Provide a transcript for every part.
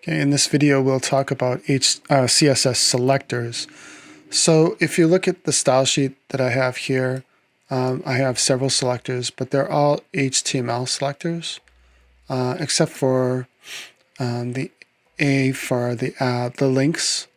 Okay, in this video, we'll talk about CSS selectors. So if you look at the style sheet that I have here, I have several selectors, but they're all HTML selectors, except for the A for the links,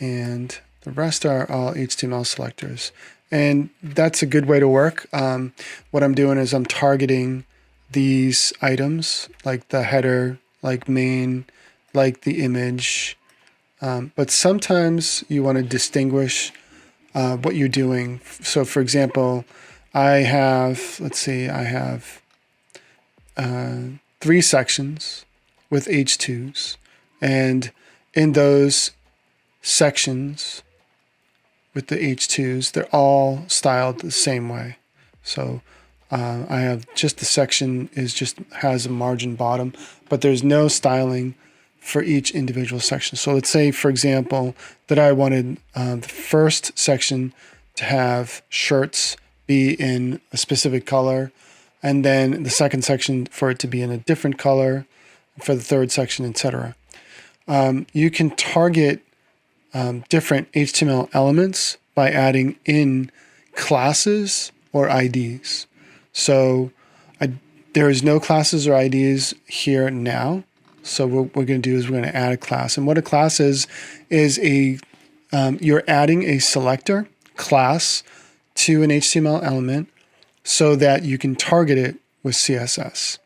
and the rest are all HTML selectors. And that's a good way to work. What I'm doing is I'm targeting these items, like the header, like main, like the image, but sometimes you want to distinguish what you're doing. So for example, I have, let's see, I have 3 sections with H2s, and in those sections with the H2s, they're all styled the same way. So I have just the section has a margin bottom, but there's no styling for each individual section. So let's say, for example, that I wanted the first section to have shirts be in a specific color, and then the second section for it to be in a different color, for the third section, etc. You can target different HTML elements by adding in classes or IDs. So there is no classes or IDs here now. So what we're going to do is we're going to add a class. And what a class is you're adding a selector class to an HTML element so that you can target it with CSS.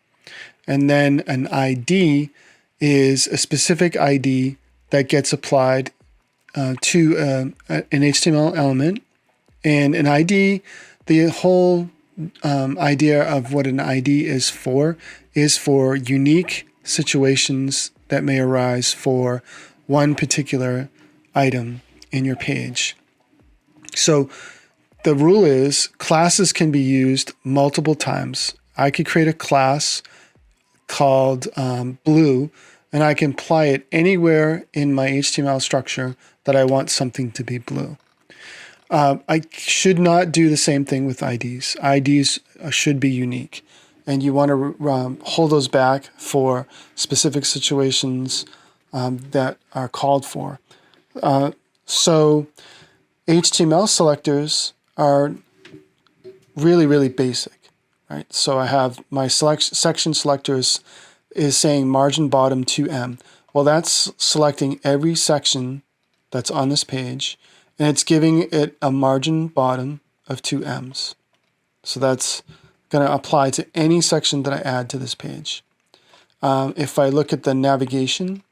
And then an ID is a specific ID that gets applied to an HTML element. And an ID, the whole idea of what an ID is for unique situations that may arise for one particular item in your page. So the rule is classes can be used multiple times. I could create a class called blue, and I can apply it anywhere in my HTML structure that I want something to be blue. I should not do the same thing with IDs. IDs should be unique, and you want to hold those back for specific situations that are called for. So HTML selectors are really, really basic, right? So I have my section selectors is saying margin bottom 2M. Well, that's selecting every section that's on this page, and it's giving it a margin bottom of 2Ms. So that's going to apply to any section that I add to this page. If I look at the navigation,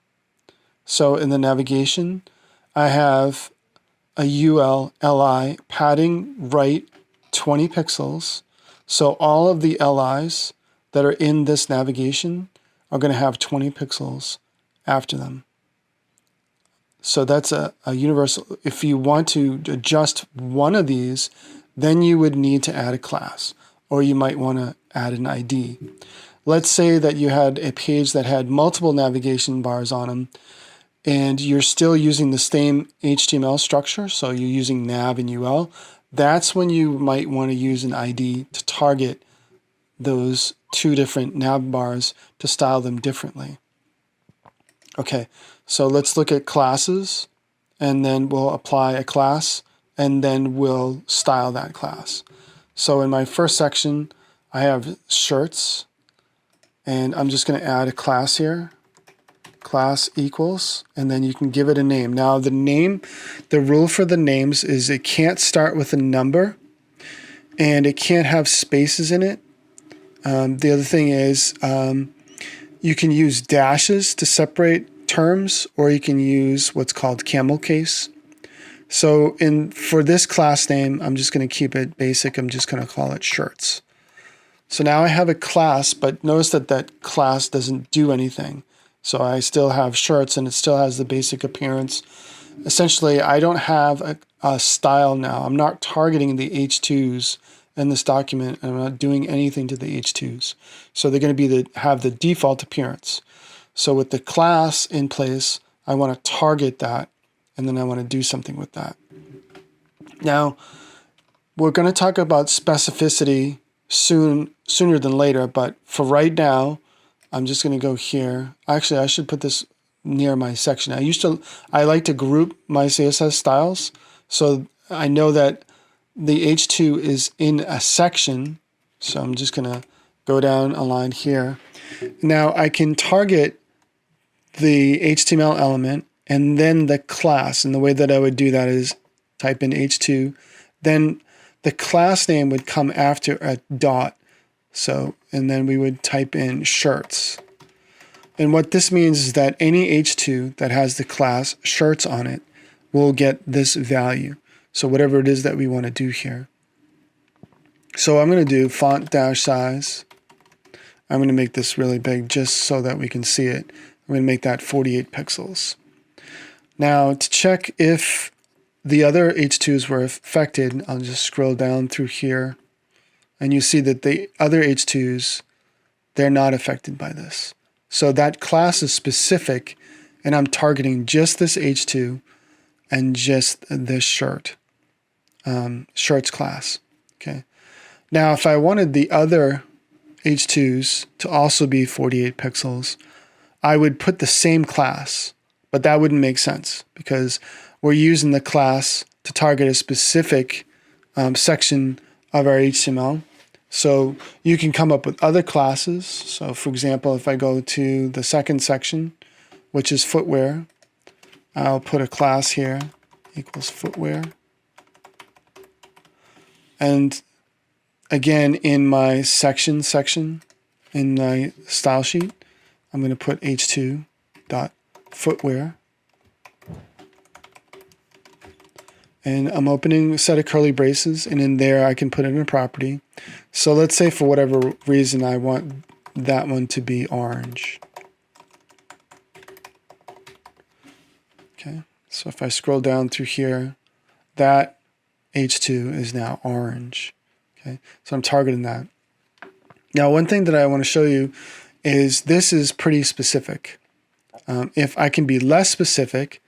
so in the navigation, I have a UL-LI padding right 20 pixels. So all of the LIs that are in this navigation are going to have 20 pixels after them. So that's a universal. If you want to adjust one of these, then you would need to add a class, or you might want to add an ID. Let's say that you had a page that had multiple navigation bars on them, and you're still using the same HTML structure, so you're using nav and UL. That's when you might want to use an ID to target those 2 different nav bars to style them differently. Okay, so let's look at classes, and then we'll apply a class, and then we'll style that class. So in my first section, I have shirts, and I'm just going to add a class here. Class equals, and then you can give it a name. Now the rule for the names is it can't start with a number, and it can't have spaces in it. The other thing is you can use dashes to separate terms, or you can use what's called camel case. So for this class name, I'm just going to keep it basic. I'm just going to call it shirts. So now I have a class, but notice that that class doesn't do anything. So I still have shirts, and it still has the basic appearance. Essentially, I don't have a style now. I'm not targeting the H2s in this document, and I'm not doing anything to the H2s. So they're going to have the default appearance. So with the class in place, I want to target that, and then I want to do something with that. Now, we're going to talk about specificity sooner than later, but for right now, I'm just going to go here. Actually, I should put this near my section. I like to group my CSS styles, so I know that the H2 is in a section. So I'm just gonna go down a line here. Now I can target the HTML element and then the class, and the way that I would do that is type in H2, then the class name would come after a dot. So, and then we would type in shirts. And what this means is that any H2 that has the class shirts on it will get this value. So whatever it is that we want to do here. So I'm going to do font dash size. I'm going to make this really big just so that we can see it. I'm going to make that 48 pixels. Now to check if the other H2s were affected, I'll just scroll down through here. And you see that the other H2s, they're not affected by this. So that class is specific, and I'm targeting just this H2 and just this shirt, shirts class. Okay. Now, if I wanted the other H2s to also be 48 pixels, I would put the same class, but that wouldn't make sense because we're using the class to target a specific section of our HTML. So you can come up with other classes. So for example, if I go to the second section, which is footwear, I'll put a class here equals footwear. And again, in my section, in my style sheet, I'm going to put h2.footwear. And I'm opening a set of curly braces, and in there I can put in a property. So let's say for whatever reason I want that one to be orange. Okay, so if I scroll down through here, that H2 is now orange. Okay, so I'm targeting that. Now, one thing that I want to show you is this is pretty specific. If I can be less specific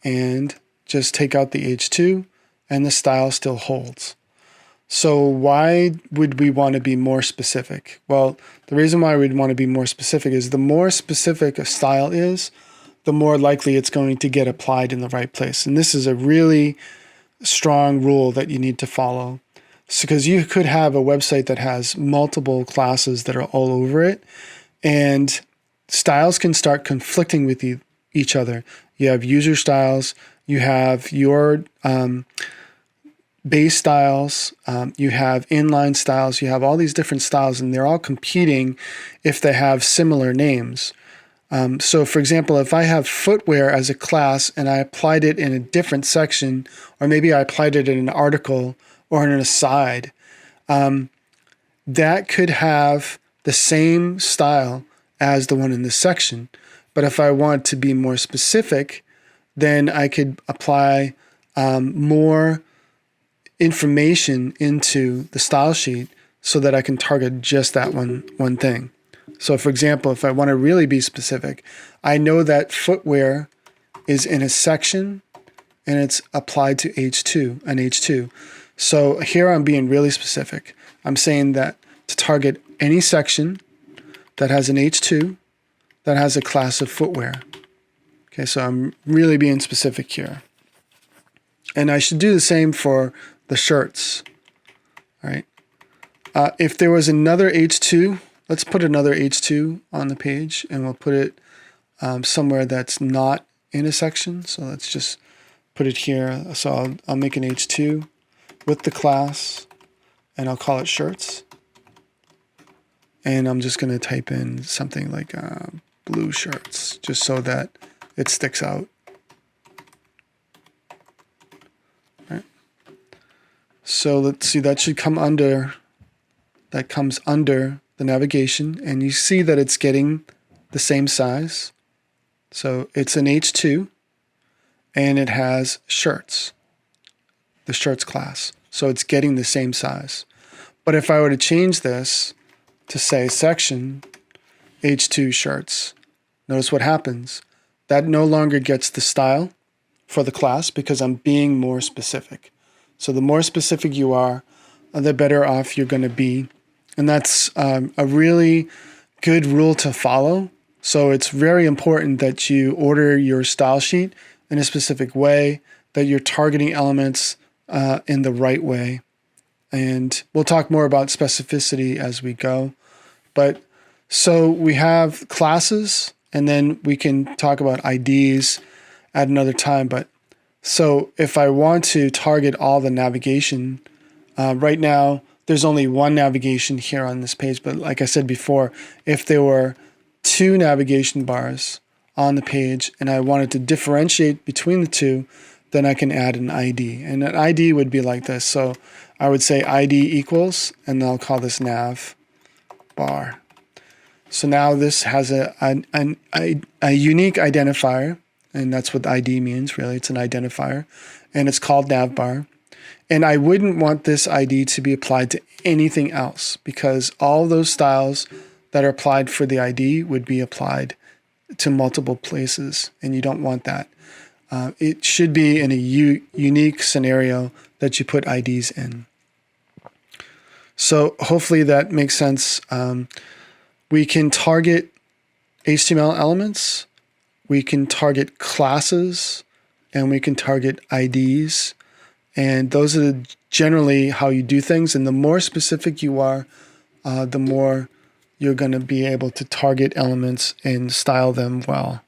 and just take out the H2 and the style still holds. So why would we want to be more specific? Well, the reason why we'd want to be more specific is the more specific a style is, the more likely it's going to get applied in the right place. And this is a really strong rule that you need to follow. Because you could have a website that has multiple classes that are all over it, and styles can start conflicting with each other. You have user styles, you have your base styles, you have inline styles, you have all these different styles, and they're all competing if they have similar names. So for example, if I have footwear as a class and I applied it in a different section, or maybe I applied it in an article or in an aside, that could have the same style as the one in this section. But if I want to be more specific, then I could apply more information into the style sheet so that I can target just that one thing. So for example, if I want to really be specific, I know that footwear is in a section and it's applied to an H2. So here I'm being really specific. I'm saying that to target any section that has an H2 that has a class of footwear. Okay, so I'm really being specific here. And I should do the same for the shirts. All right. If there was another H2, let's put another H2 on the page, and we'll put it somewhere that's not in a section. So let's just put it here. So I'll make an H2 with the class, and I'll call it shirts. And I'm just going to type in something like blue shirts, just so that it sticks out. Right. So let's see, that should come under, that comes under the navigation, and you see that it's getting the same size. So it's an H2, and it has shirts, the shirts class. So it's getting the same size. But if I were to change this to say section H2 shirts, notice what happens. That no longer gets the style for the class because I'm being more specific. So the more specific you are, the better off you're going to be. And that's a really good rule to follow So it's very important that you order your style sheet in a specific way, that you're targeting elements in the right way. And we'll talk more about specificity as we go. But so we have classes, and then we can talk about IDs at another time. But so if I want to target all the navigation, right now there's only one navigation here on this page. But like I said before, if there were two navigation bars on the page and I wanted to differentiate between the two, then I can add an ID. And an ID would be like this. So I would say ID equals, and I'll call this nav bar. So now this has a unique identifier, and that's what ID means, really. It's an identifier, and it's called navbar. And I wouldn't want this ID to be applied to anything else, because all those styles that are applied for the ID would be applied to multiple places, and you don't want that. It should be in a unique scenario that you put IDs in. So hopefully that makes sense. We can target HTML elements, we can target classes, and we can target IDs. And those are generally how you do things. And the more specific you are, the more you're going to be able to target elements and style them well.